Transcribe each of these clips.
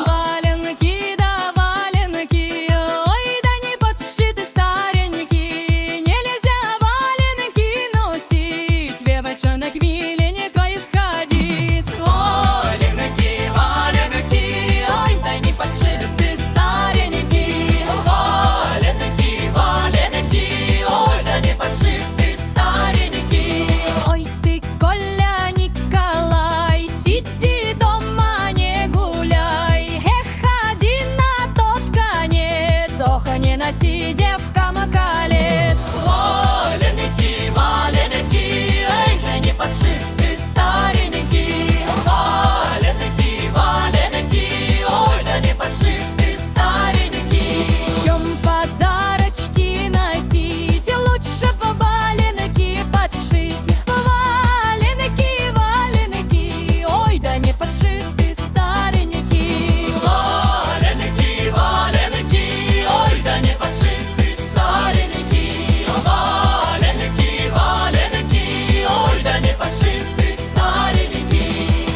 Валенки да валенки, ой, да не подшиты старенькие. Нельзя валенки носить, девочонок миленько исходить. Валенки, валенки, ой, да не подшиты старенькие. Валенки, валенки, ой, да не подшиты старенькие. Ой, ты, Коля, Николай, сиди дома, не гуляй. Эх, ходи на тот конец, ох, не носи девкам колец. Валенки, валенки, эх, да не подшиты старенькие. Валенки, валенки, ой, да не подшиты старенькие. В чем подарочки носить, лучше по валенки подшить. Валенки, валенки, ой, да не подшиты старенькие. Валенки, валенки, ой, да не подшиты старенькие. Валенки, валенки, ой, да не подшиты старенькие.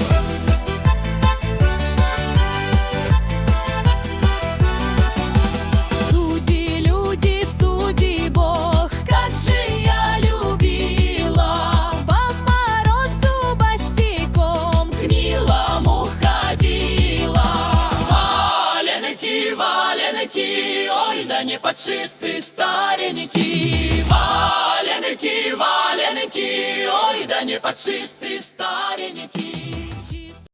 Суди, люди, суди, Бог, как же я любила. По морозу босиком к милому ходила. Валенки, валенки, ой, да не подшиты старенькие. Валенки, валенки, ой, да не подшиты старенькие.